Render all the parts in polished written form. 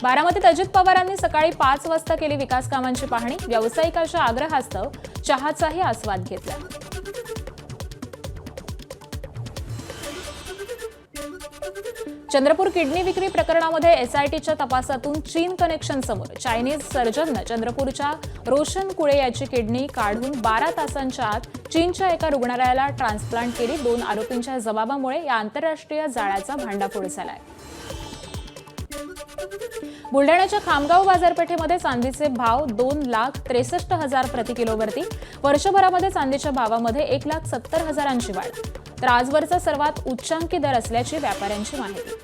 बारामतीत अजित पवारांनी सकाळी 5 वाजता केली विकास कामांची पाहणी। व्यावसायिकाच्या आग्रहास्तव चहाचाही आस्वाद घेतला। चंद्रपूर किडनी विक्री प्रकरणामध्ये एसआयटीच्या तपासातून चीन कनेक्शन समोर। चायनीज सर्जननं चंद्रपूरच्या रोशन कुळे याची किडनी काढून 12 तासांच्या आत चीनच्या एका रुग्णालयाला ट्रान्सप्लांट केली। 2 आरोपींच्या जबाबामुळे या आंतरराष्ट्रीय जाळ्याचा भांडाफोड झालाय। बुलढाण्याच्या खामगाव बाजारपेठेमध्ये चांदीचे भाव 2,63,000 प्रति किलोवरती। वर्षभरामध्ये चांदीच्या भावामध्ये 1,70,000ची वाढ, तर आजवरचा सर्वात उच्चांकी दर असल्याची व्यापाऱ्यांची माहिती।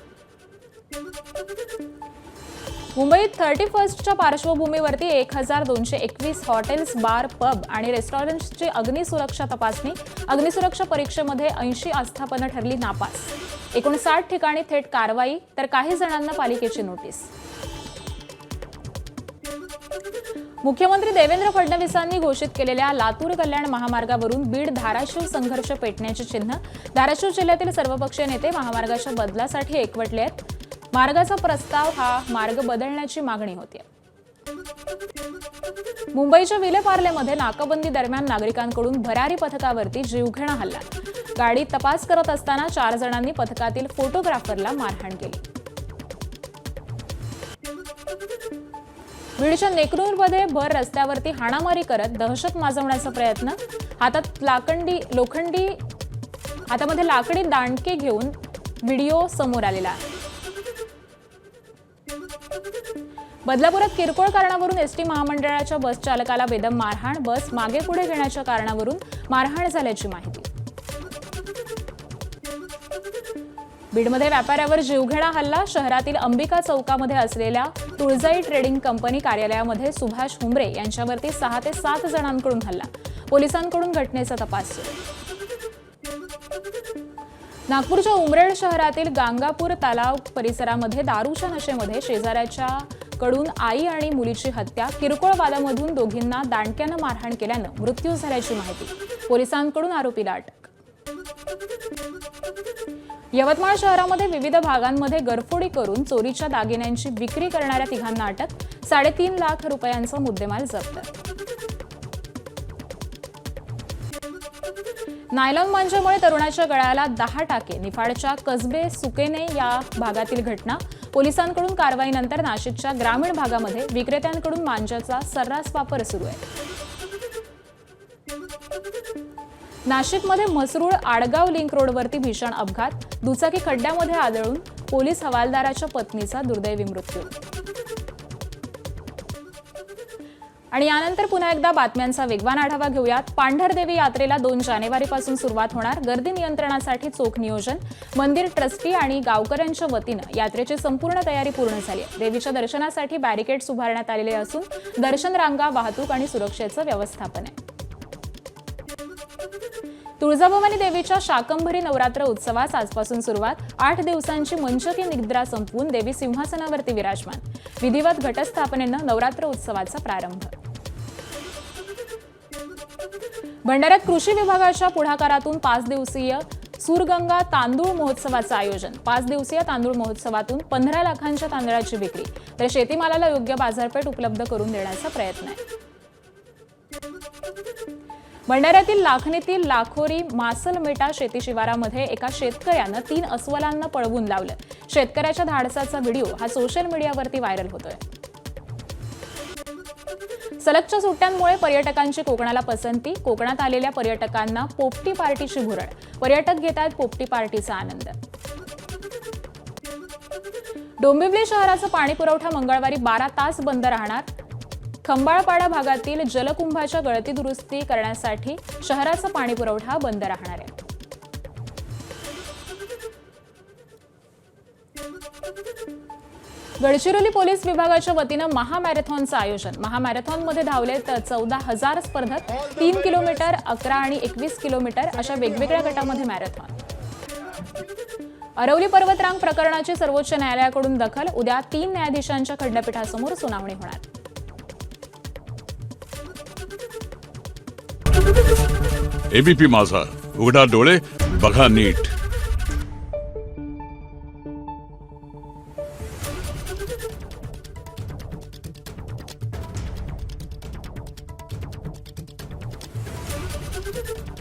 मुंबईत 31च्या पार्श्वभूमीवरती 1,221 हॉटेल्स, बार, पब आणि रेस्टॉरंट्सची अग्निसुरक्षा तपासणी। अग्निसुरक्षा परीक्षेमध्ये 80 आस्थापनं ठरली नापास। 59 ठिकाणी थेट कारवाई, तर काही जणांना पालिकेची नोटीस। मुख्यमंत्री देवेंद्र फडणवीसांनी घोषित केलेल्या लातूर कल्याण महामार्गावरून बीड धाराशिव संघर्ष पेटण्याचे चिन्ह। धाराशिव जिल्ह्यातील सर्वपक्षीय नेते महामार्गाच्या बदलासाठी एकवटले आहेत। मार्गाचा प्रस्ताव हा मार्ग बदलण्याची मागणी होती। मुंबईच्या विलेपार्लेमध्ये नाकाबंदी दरम्यान नागरिकांकडून भरारी पथकावरती जीवघेणा हल्ला। गाडी तपास करत असताना 4 जणांनी पथकातील फोटोग्राफरला मारहाण केली। बीडच्या नेकनूरमध्ये भर रस्त्यावरती हाणामारी करत दहशत माजवण्याचा प्रयत्न। हातामध्ये लाकडी दांडके घेऊन व्हिडिओ समोर आलेला आहे। बदलापुरात किरकोळ कारणावरून एसटी महामंडळाच्या बस चालकाला बेदम मारहाण। बस मागे पुढे घेण्याच्या कारणावरून मारहाण झाल्याची माहिती। बीडमध्ये व्यापाऱ्यावर जीवघेणा हल्ला। शहरातील अंबिका चौकामध्ये असलेल्या तुळजाई ट्रेडिंग कंपनी कार्यालयामध्ये सुभाष हुंबरे यांच्यावरती 6 ते 7 जणांकडून हल्ला। पोलिसांकडून घटनेचा तपास सुरू। नागपूरच्या उमरेड शहरातील गांगापूर तलाव परिसरामध्ये दारूच्या नशेमध्ये शेजाऱ्याच्या कडून आई आणि मुलीची हत्या। किरकोळ वादामधून दोघींना दांडक्यानं मारहाण केल्यानं मृत्यू झाल्याची माहिती। पोलिसांकडून आरोपीला अटक। यवतमाळ शहरामध्ये विविध भागांमध्ये गरफोडी करून चोरीच्या दागिन्यांची विक्री करणाऱ्या तिघांना अटक। 3.5 लाख रुपयांचा मुद्देमाल जप्त। नायलॉन मांजामुळे तरुणाच्या गळ्याला 10 टाके। निफाडच्या कसबे सुकेने या भागातील घटना। पोलिसांकडून कारवाईनंतर नाशिकच्या ग्रामीण भागामध्ये विक्रेत्यांकडून मांजाचा सर्रास वापर सुरू आहे। नाशिकमध्ये म्हसरूळ आडगाव लिंक रोडवरती भीषण अपघात। दुचाकी खड्ड्यामध्ये आदळून पोलीस हवालदाराच्या पत्नीचा दुर्दैवी मृत्यू। आणि यानंतर पुन्हा एकदा बातम्यांचा वेगवान आढावा घेऊयात। पांढरदेवी यात्रेला 2 जानेवारीपासून सुरुवात होणार। गर्दी नियंत्रणासाठी चोख नियोजन। मंदिर ट्रस्टी आणि गावकऱ्यांच्या वतीनं यात्रेची संपूर्ण तयारी पूर्ण झाली आहे। देवीच्या दर्शनासाठी बॅरिकेड्स उभारण्यात आलेले असून दर्शन रांगा, वाहतूक आणि सुरक्षेचं व्यवस्थापन आहे। तुळजाभवानी देवीच्या शाकंभरी नवरात्र उत्सवास आजपासून सुरुवात। 8 दिवसांची मंचकी निद्रा संपवून देवी सिंहासनावरती विराजमान। विधिवत घटस्थापनेनं नवरात्र उत्सवाचा प्रारंभ। भंडाऱ्यात कृषी विभागाच्या पुढाकारातून 5 दिवसीय सूरगंगा तांदूळ महोत्सवाचं आयोजन। 5 दिवसीय तांदूळ महोत्सवातून 15 लाखांच्या तांदळाची विक्री, तर शेतीमालाला योग्य बाजारपेठ उपलब्ध करून देण्याचा प्रयत्न आहे। भंडाऱ्यातील लाखणीतील लाखोरी मासलमेटा शेती शिवारामध्ये एका शेतकऱ्यानं 3 अस्वलांना पळवून लावलं। शेतकऱ्याच्या धाडसाचा व्हिडिओ हा सोशल मीडियावरती व्हायरल होतोय। सलगच्या सुट्ट्यांमुळे पर्यटकांची कोकणाला पसंती। कोकणात आलेल्या पर्यटकांना पोपटी पार्टीची भुरळ। पर्यटक घेत आहेत पोपटी पार्टीचा आनंद। डोंबिवली शहराचा पाणी पुरवठा मंगळवारी 12 तास बंद राहणार। खंबाळपाडा भागातील जलकुंभाच्या गळती दुरुस्ती करण्यासाठी शहराचा पाणी पुरवठा बंद राहणार आहे। गडचिरोली पोलीस विभागाच्या वतीनं महामॅरेथॉनचं आयोजन। महामॅरेथॉनमध्ये धावलेत 14,000 स्पर्धक। 3 किलोमीटर, 11 आणि 21 किलोमीटर अशा वेगवेगळ्या गटामध्ये मॅरेथॉन। अरवली पर्वतरांग प्रकरणाची सर्वोच्च न्यायालयाकडून दखल। उद्या 3 न्यायाधीशांच्या खंडपीठासमोर सुनावणी होणार। एबीपी माझा, उघडा डोळे बघा नीट। आहे